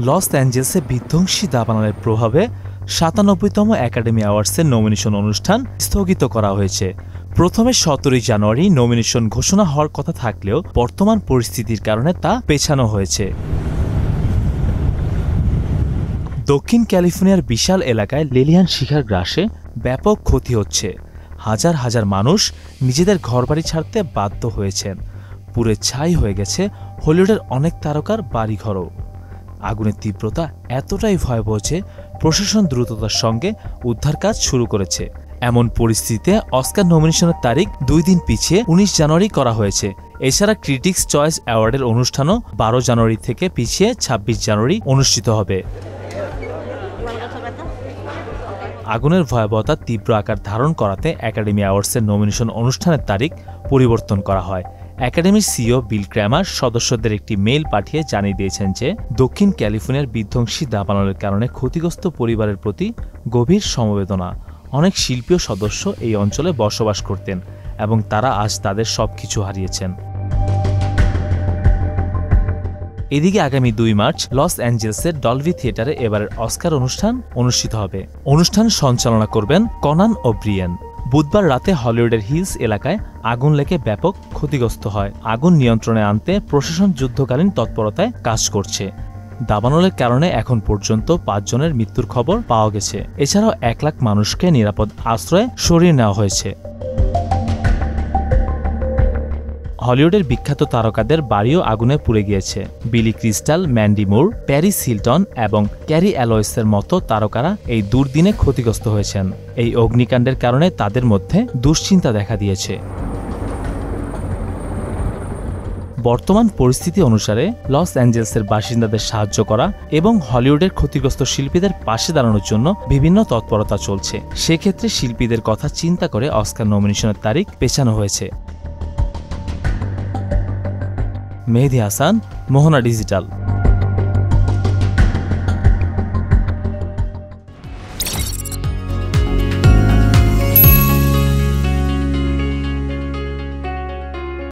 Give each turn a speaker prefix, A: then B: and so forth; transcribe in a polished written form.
A: Loss অ্যাঞ্জেলসে বিধ্বংসী দাবানলের প্রভাবে ৯৭তম একাডেমি অ্যাওয়ার্ডসের নমিনেশন অনুষ্ঠান স্থগিত করা হয়েছে। প্রথমে ১৭ জানুয়ারি নমিনেশন ঘোষণা হওয়ার কথা থাকলেও বর্তমান পরিস্থিতির কারণে তা পেছানো হয়েছে। দক্ষিণ ক্যালিফোর্নিয়ার বিশাল এলাকায় লেলিয়ান শিখার গ্রাসে ব্যাপক ক্ষতি হচ্ছে। হাজার হাজার মানুষ নিজেদের ঘরবাড়ি ছাড়তে বাধ্য হয়েছেন। পুড়ে ছাই হয়ে গেছে হলিউডের অনেক তারকার বাড়িঘরও। আগুনের তীব্রতা এতটাই ভয়াবহ যে প্রশাসন দ্রুততার সঙ্গে উদ্ধার কাজ শুরু করেছে। এমন পরিস্থিতিতে অস্কার নমিনেশনের তারিখ ২ দিন পিছিয়ে ১৯ জানুয়ারি করা হয়েছে। এছাড়া ক্রিটিক্স চয়েস অ্যাওয়ার্ডের অনুষ্ঠানও ১২ জানুয়ারি থেকে পিছিয়ে ২৬ জানুয়ারি অনুষ্ঠিত হবে। আগুনের ভয়াবহতা তীব্র আকার ধারণ করাতে একাডেমি অ্যাওয়ার্ডসের নমিনেশন অনুষ্ঠানের তারিখ পরিবর্তন করা হয়। একাডেমির সিইও বিল ক্র্যামার সদস্যদের একটি মেইল পাঠিয়ে জানিয়ে দিয়েছেন যে দক্ষিণ ক্যালিফোর্নিয়ার বিধ্বংসী দাবানলের কারণে ক্ষতিগ্রস্ত পরিবারের প্রতি গভীর সমবেদনা। অনেক শিল্পী ও সদস্য এই অঞ্চলে বসবাস করতেন এবং তারা আজ তাদের সবকিছু হারিয়েছেন। এদিকে আগামী ২ মার্চ লস অ্যাঞ্জেলসের ডলভি থিয়েটারে এবারের অস্কার অনুষ্ঠান অনুষ্ঠিত হবে। অনুষ্ঠান সঞ্চালনা করবেন কনান ওব্রিয়েন। বুধবার রাতে হলিউডের হিলস এলাকায় আগুন লেগে ব্যাপক ক্ষতিগ্রস্ত হয়। আগুন নিয়ন্ত্রণে আনতে প্রশাসন যুদ্ধকালীন তৎপরতায় কাজ করছে। দাবানলের কারণে এখন পর্যন্ত ৫ জনের মৃত্যুর খবর পাওয়া গেছে। এছাড়াও ১ লাখ মানুষকে নিরাপদ আশ্রয়ে সরিয়ে নেওয়া হয়েছে। হলিউডের বিখ্যাত তারকাদের বাড়িও আগুনে পুড়ে গিয়েছে। বিলি ক্রিস্টাল, ম্যান্ডি মুর, প্যারিস হিলটন এবং ক্যারি অ্যালয়েসের মতো তারকারা এই দুর্দিনে ক্ষতিগ্রস্ত হয়েছেন। এই অগ্নিকাণ্ডের কারণে তাদের মধ্যে দুশ্চিন্তা দেখা দিয়েছে। বর্তমান পরিস্থিতি অনুসারে লস অ্যাঞ্জেলসের বাসিন্দাদের সাহায্য করা এবং হলিউডের ক্ষতিগ্রস্ত শিল্পীদের পাশে দাঁড়ানোর জন্য বিভিন্ন তৎপরতা চলছে। সেক্ষেত্রে শিল্পীদের কথা চিন্তা করে অস্কার নমিনেশনের তারিখ পেছানো হয়েছে। মেহেদী হাসান, মোহনা ডিজিটাল।